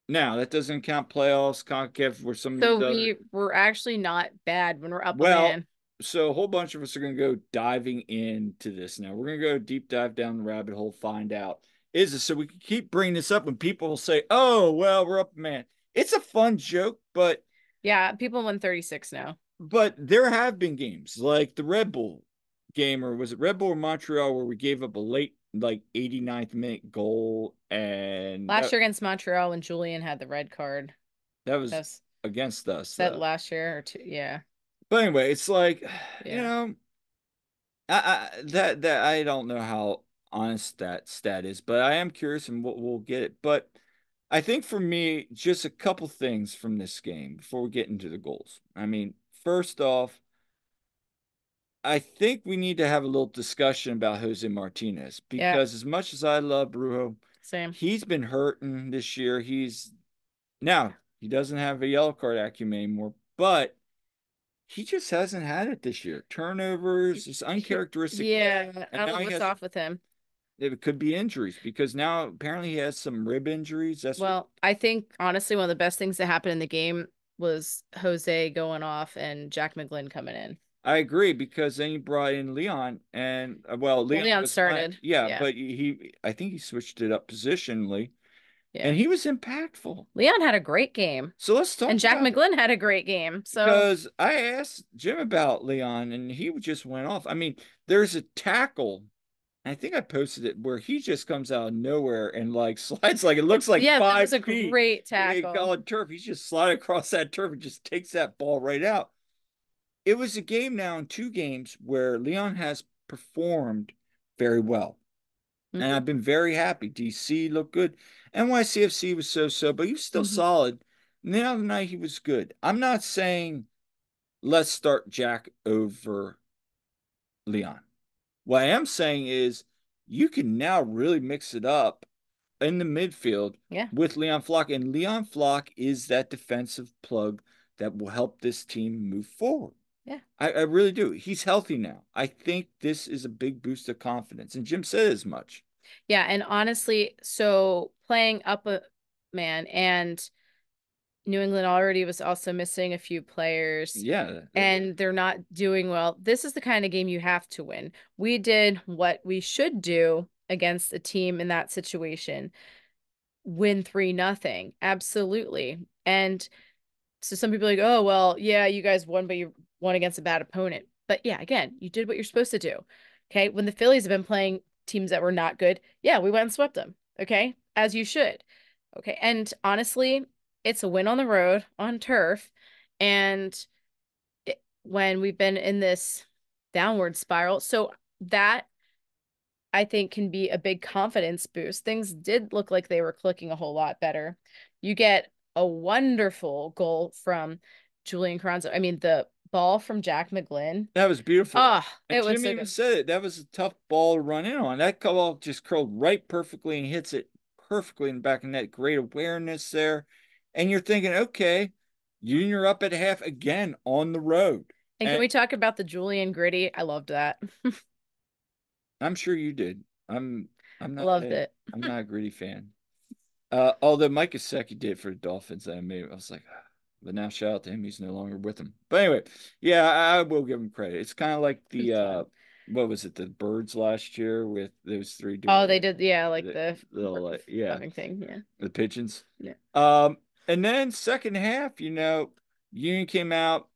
now that doesn't count playoffs, CONCACAF, where some of these So other. we were actually not bad when we're up a Well, man. so a whole bunch of us are going to go diving into this now. We're going to go deep dive down the rabbit hole, find out is this so we can keep bringing this up when people will say, "Oh, well, we're up a man." It's a fun joke, Yeah, people won 36 now. but there have been games like the Red Bull game, or was it Red Bull or Montreal, where we gave up a late, like 89th minute goal, and Last year against Montreal when Julian had the red card. that was That's against us, that though. last year or two. Yeah. But anyway, it's like, you Yeah. know, that I don't know how honest that stat is, but I am curious, and we'll get it. But I think for me, just a couple things from this game before we get into the goals. I mean, first off, I think we need to have a little discussion about Jose Martinez Yeah. because as much as I love Brujo, Same. he's been hurting this year. Now he doesn't have a yellow card acumen anymore, but he just hasn't had it this year. Turnovers, it's uncharacteristic play, Yeah. I and don't now know he what's has off with him. it could be injuries because now apparently he has some rib injuries. That's what Well, I think honestly one of the best things that happened in the game was Jose going off and Jack McGlynn coming in. I agree because then he brought in Leon and well, Well, Leon Leon was fine. started. Yeah, Yeah. but I think he switched it up positionally and Yeah. he was impactful. Leon had a great game. So let's And talk Jack about it McGlynn had a great game. So because I asked Jim about Leon and he just went off. I mean, there's a tackle I think I posted it where he just comes out of nowhere and like slides like it looks like Yeah, that was a 5 feet. great They tackle. call it turf. He's just sliding across that turf and just takes that ball right out. It was a game now in 2 games where Leon has performed very well. And Hmm. I've been very happy. DC looked good. NYCFC was so-so, but he was still Hmm. solid. And the other night he was good. I'm not saying let's start Jack over Leon. What I am saying is you can now really mix it up in the midfield Yeah, with Leon Flock, and Leon Flock is that defensive plug that will help this team move forward. yeah, I really do. He's healthy now. I think this is a big boost of confidence, and Jim said as much. yeah. And honestly, so playing up a man and New England already was also missing a few players Yeah, and they're not doing well. This is the kind of game you have to win. We did what we should do against a team in that situation. Win 3-0. Absolutely. And so some people are like, oh, well, yeah, you guys won, but you won against a bad opponent. But yeah, again, you did what you're supposed to do. Okay. When the Phillies have been playing teams that were not good, yeah, we went and swept them. Okay. As you should. Okay. And honestly, it's a win on the road on turf. And when we've been in this downward spiral, so that I think can be a big confidence boost. Things did look like they were clicking a whole lot better. You get a wonderful goal from Julian Carranzo. I mean, the ball from Jack McGlynn. that was beautiful. Oh, And it was Jim so even good. said it. That was a tough ball to run in on. That ball just curled right perfectly and hits it perfectly in the back of net. Great awareness there. And you're thinking, okay, you're up at half again on the road. And can And we talk about the Julian gritty? I loved that. I'm sure you did. I'm not Loved a it. I'm not a gritty fan. Although Mike Gesicki did for the Dolphins, I was like, "Ah," but now shout out to him, he's no longer with them. But anyway, yeah, I will give him credit. It's kind of like the It's fun. what was it, the Birds last year with those three Oh, doing they did, yeah, like the the little yeah, fluffing thing. Yeah. the pigeons. Yeah. And then second half, Union came out.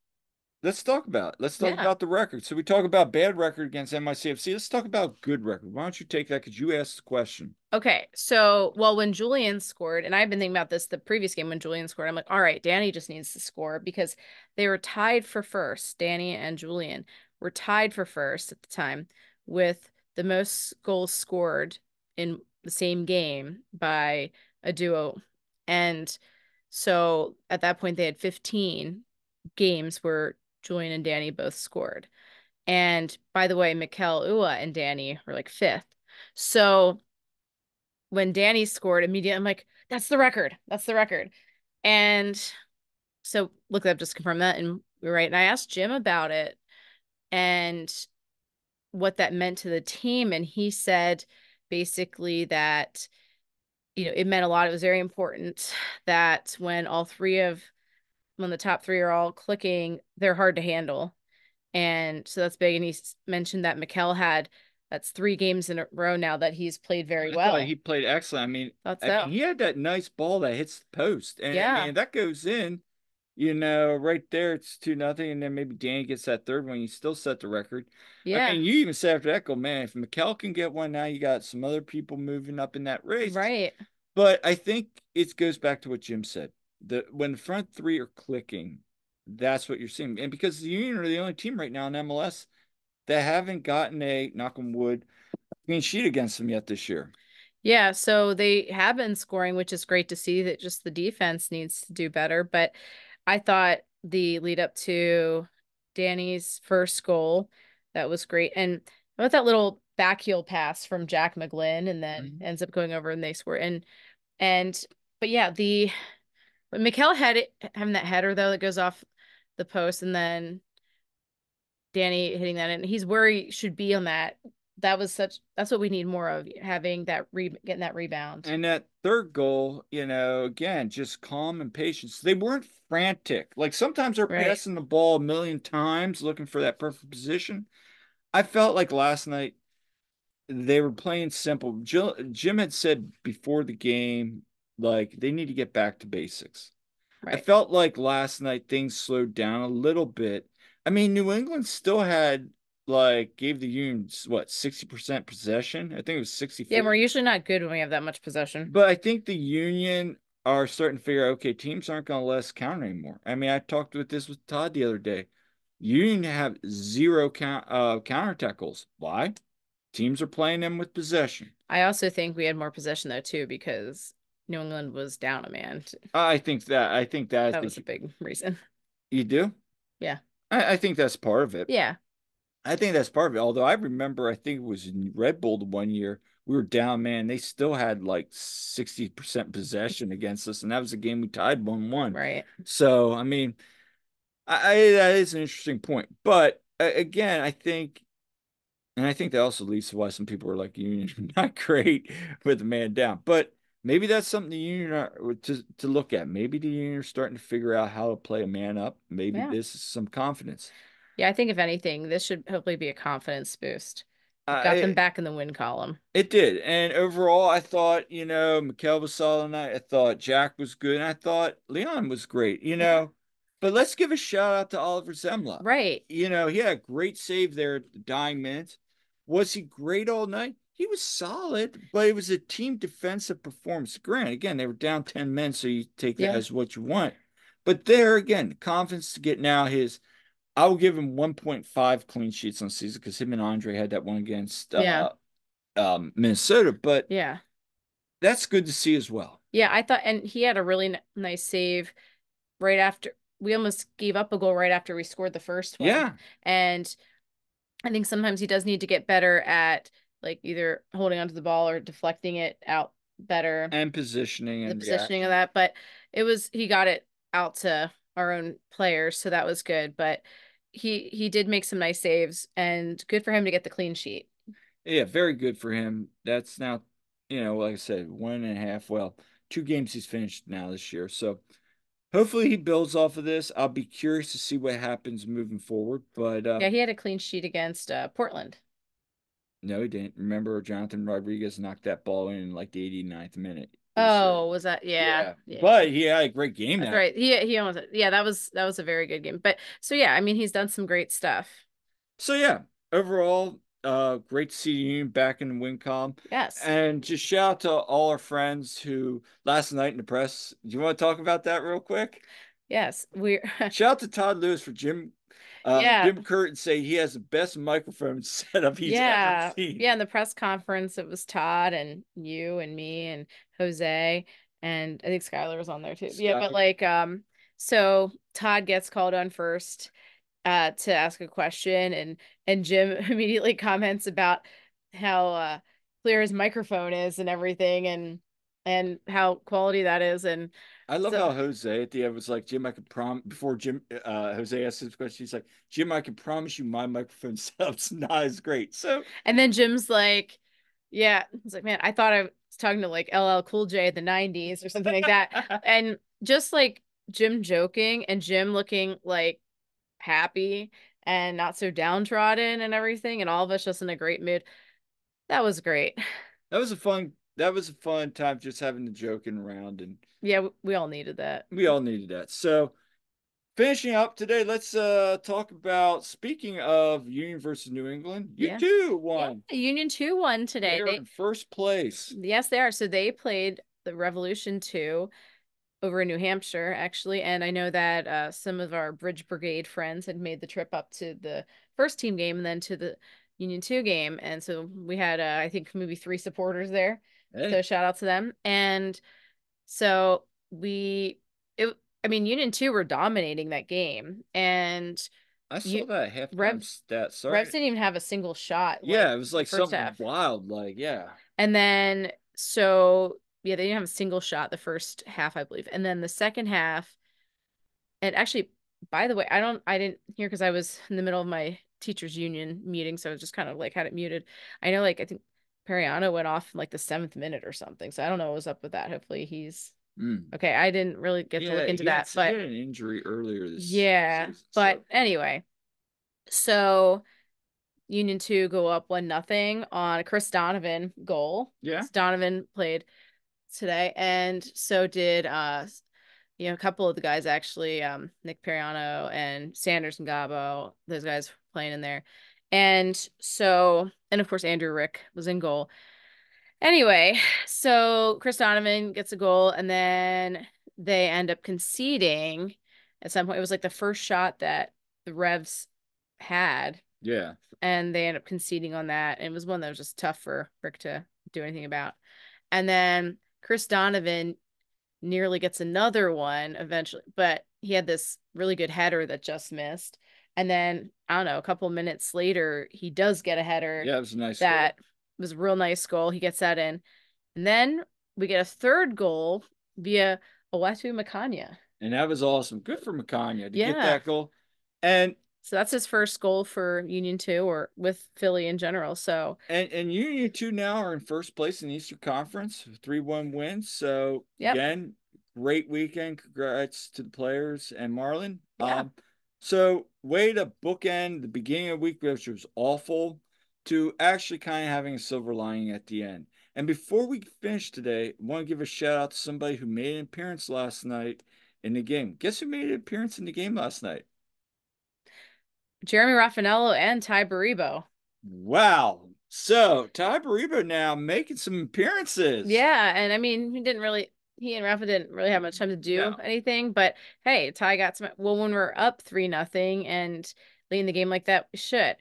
Let's talk about it. Let's talk Yeah. about the record. So we talk about bad record against NYCFC. Let's talk about good record. Why don't you take that? Because you asked the question. Okay, so well, when Julian scored, and I've been thinking about this the previous game when Julian scored, I'm like, all right, Danny just needs to score because they were tied for first. Danny and Julian were tied for first at the time with the most goals scored in the same game by a duo. And so at that point, they had 15 games where Julian and Danny both scored. And by the way, Mikel Ua and Danny were like fifth. So when Danny scored immediately, I'm like, that's the record. That's the record. And so look up, just confirm that. And we are right. And I asked Jim about it and what that meant to the team. And he said basically that, it meant a lot. It was very important that when the top three are all clicking, they're hard to handle. And so that's big. And he mentioned that Mikel that's 3 games in a row now that he's played very I thought well. he played excellent. Thought I mean, so. he had that nice ball that hits the post, and I Yeah. mean that goes in. Right there, it's 2-0, and then maybe Danny gets that third one. You still set the record. I Yeah. mean, you even said after that, go, man, if Mikel can get one now, you got some other people moving up in that race. Right. But I think it goes back to what Jim said. When the front three are clicking, that's what you're seeing. And because the Union are the only team right now in MLS that haven't gotten a knock on wood clean sheet against them yet this year. Yeah, so they have been scoring, which is great to see that just the defense needs to do better. But I thought the lead up to Danny's first goal, that was great. And how about that little back heel pass from Jack McGlynn and then Mhm. ends up going over and they score. And but yeah, but Mikel had it having that header though that goes off the post and then Danny hitting that and he's where he should be on that. That's what we need more of, having getting that rebound. And that third goal, again, just calm and patience. They weren't frantic. Like sometimes they're Right. passing the ball a million times looking for that perfect position. I felt like last night they were playing simple. Jim had said before the game, like they need to get back to basics. I Right. felt like last night things slowed down a little bit. I mean, New England still had like gave the Unions what 60% possession. I think it was Yeah, 64. we're usually not good when we have that much possession. But I think the Union are starting to figure out, okay, teams aren't going to let us counter anymore. I mean, I talked with this with Todd the other day. Union have zero counter tackles. Why? Teams are playing them with possession. I also think we had more possession though too because New England was down a man. I think that is That was a big reason. you do. Yeah. I think that's part of it. Yeah. I think that's part of it. Although I remember, I think it was in Red Bull the one year we were down, man. They still had like 60% possession against us, and that was a game we tied 1-1. Right. So, I mean, that is an interesting point. But again, I think that also leads to why some people are like Union are not great with the man down. But maybe that's something the Union are to look at. Maybe the Union are starting to figure out how to play a man up. Maybe Yeah. this is some confidence. Yeah, I think if anything, this should hopefully be a confidence boost. It got them It, back in the win column. it did. And overall, I thought, Mikel was solid tonight. I thought Jack was good. And I thought Leon was great, Yeah. But let's give a shout out to Oliver Zemla. Right. He had a great save there at the dying minutes. Was he great all night? He was solid, but it was a team defensive performance. Granted, again, they were down 10 men, so you take that Yeah. as what you want. But there again, confidence to get now his I will give him 1.5 clean sheets on the season because him and Andre had that one against Yeah. Minnesota, but Yeah. that's good to see as well. Yeah, I thought, and he had a really nice save right after we almost gave up a goal right after we scored the first one. Yeah, And I think sometimes he does need to get better at like either holding onto the ball or deflecting it out better, and positioning the and positioning of reaction. that. But he got it out to our own players, so that was good. But he did make some nice saves and good for him to get the clean sheet. Yeah, very good for him. That's now, like I said, 1.5. Well, 2 games he's finished now this year. So hopefully he builds off of this. I'll be curious to see what happens moving forward. But Yeah, he had a clean sheet against Portland. no, he didn't. Remember, Jonathan Rodriguez knocked that ball in like the 89th minute this year. Oh, was that? Yeah, Yeah, yeah. but he had a great game That's that. right. He almost yeah, that was a very good game. But so yeah, I mean he's done some great stuff. So yeah, overall, great to see you back in the win column. Yes. And just shout out to all our friends who last night in the press. Do you want to talk about that real quick? Yes. We're Shout out to Todd Lewis for yeah. Jim Curtin say he has the best microphone setup he's ever Yeah. seen. Yeah, in the press conference it was Todd and you and me and Jose and I think Skylar was on there too. Yeah, but Scott, like so Todd gets called on first to ask a question and Jim immediately comments about how clear his microphone is and everything and how quality that is and I love so how Jose at the end was like, Jim, I can before Jose asked his question, he's like, Jim, I can promise you my microphone setup's not as great. So and then Jim's like yeah he's like man I thought I was talking to like LL Cool J in the 90s or something like that and just like Jim joking and Jim looking like happy and not so downtrodden and everything and all of us just in a great mood. That was great. that was a fun time just having the joking around, and Yeah, we all needed that. we all needed that. So finishing up today, let's talk about, speaking of Union versus New England, you Yeah. too Yeah. won. Union 2 won They today. are in first place. Yes, they are. So they played the Revolution 2 over in New Hampshire, actually. And I know that some of our Bridge Brigade friends had made the trip up to the first team game and then to the Union 2 game. And so we had, I think, maybe 3 supporters there. Hey, So shout out to them. And so I mean, Union 2 were dominating that game. And I saw you, that halftime Revs, stat. Revs Sorry. didn't even have a single shot, like Yeah, it was the like first something half. wild. Like, yeah. And then so yeah, they didn't have a single shot the first half, I believe. And then the second half, and actually, by the way, I didn't hear because I was in the middle of my teachers union meeting, so I was just kind of like had it muted. I know like I think Periano went off in like the 7th minute or something. So I don't know what was up with that. Hopefully he's Mm. okay. I didn't really get to look Yeah, into he had that, he but had an injury earlier this yeah. season. But So anyway, so Union 2 go up 1-0 on a Chris Donovan goal. yeah. Chris Donovan played today, and so did a couple of the guys actually, Nick Periano and Sanders and Gabo, those guys playing in there. And so, and of course, Andrew Rick was in goal. Anyway, so Chris Donovan gets a goal, and then they end up conceding at some point. It was like the first shot that the Revs had, Yeah. and they end up conceding on that. And it was one that was just tough for Rick to do anything about. And then Chris Donovan nearly gets another one eventually, but he had this really good header that just missed. And then, I don't know, a couple minutes later, he does get a header Yeah, it was a nice goal. that was a real nice goal. He gets that in. And then we get a third goal via Owatu Makanya. And that was awesome. Good for Makanya to get Yeah. that goal. And So that's his first goal for Union 2 or with Philly in general. So, and Union 2 now are in first place in the Eastern Conference, 3-1 win. So yep. again, great weekend. Congrats to the players and Marlon. Yeah. So way to bookend the beginning of the week, which was awful, to actually kind of having a silver lining at the end. And before we finish today, I want to give a shout out to somebody who made an appearance last night in the game. Guess who made an appearance in the game last night? Jeremy Raffanello and Ty Baribo. Wow. So Ty Baribo now making some appearances. Yeah, and I mean, he and Rafa didn't really have much time to do No. anything, but hey, Ty got some, well, when we're up 3-0 and leading the game like that, we should.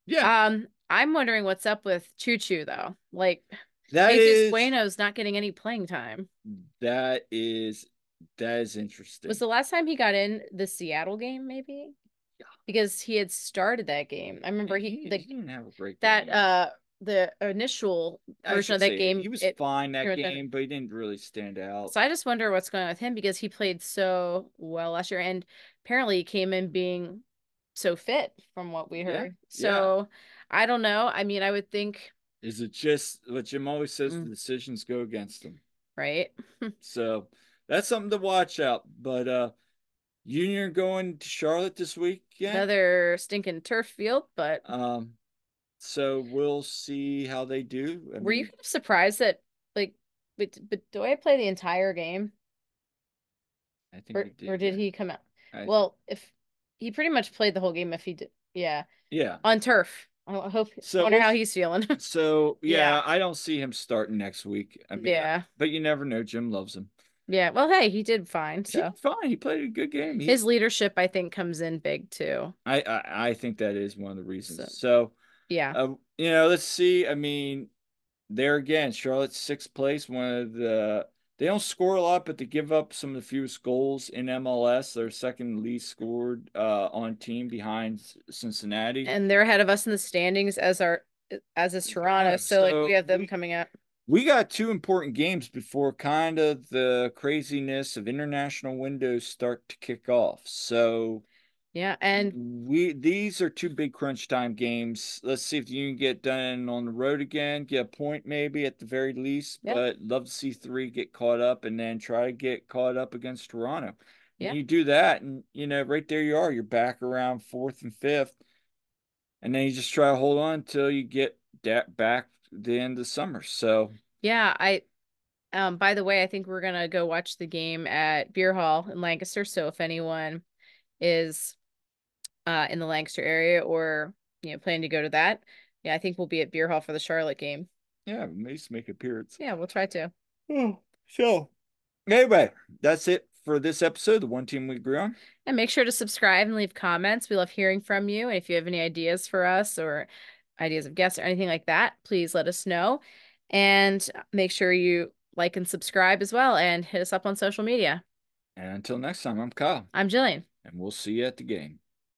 Yeah. I'm wondering what's up with Choo Choo though. Like, That Jesus is Bueno's not getting any playing time. that is that is Was interesting. the last time he got in the Seattle game, maybe? Because he had started that game. I remember he He like didn't have a great that game. the initial I version should of that say game, he was it fine that pretty much ended. game, but he didn't really stand out. So I just wonder what's going on with him because he played so well last year and apparently he came in being so fit from what we Yeah, heard. yeah. So I don't know. I mean, I would think, Is it just what Jim always says? The mm, decisions go against him. right? So that's something to watch out. But Union going to Charlotte this weekend. Another stinking turf field, but Um, so we'll see how they do. I were you mean, kind of surprised that like but do I play the entire game I think you or did. did Yeah. he come out? I Well, if he pretty much played the whole game if he did. Yeah, yeah. on turf. I hope I So wonder we'll how he's feeling. so Yeah. yeah, I don't see him starting next week. I mean, Yeah. but you never know. Jim loves him. Yeah. Well, hey, he did fine, He so did fine. He played a good game. his leadership, I think, comes in big too. I think that is one of the reasons. So, So, yeah. let's see. I mean, there again, Charlotte's sixth place. One of the they don't score a lot, but they give up some of the fewest goals in MLS. They're second least scored on team behind Cincinnati. And they're ahead of us in the standings as is Toronto. Yeah, So like we so have them coming up. we got two important games before kind of the craziness of international windows start to kick off. So Yeah. And we these are two big crunch time games. Let's see if you can get done on the road again, get a point maybe at the very least, yep. but love to see three get caught up and then try to get caught up against Toronto. And Yeah. you do that, and right there you are. You're back around fourth and fifth, and then you just try to hold on until you get that back the end of the summer. So Yeah. I by the way, I think we're gonna go watch the game at Beer Hall in Lancaster. So if anyone is in the Lancaster area or planning to go to that, yeah, I think we'll be at Beer Hall for the Charlotte game. yeah, Mace make appearance. Yeah, we'll try to. Oh, so anyway, that's it for this episode, the One Team We Agree On. And make sure to subscribe and leave comments. We love hearing from you. And if you have any ideas for us or ideas of guests or anything like that, please let us know. And make sure you like and subscribe as well and hit us up on social media. And until next time, I'm Kyle, I'm Jillian. and we'll see you at the game.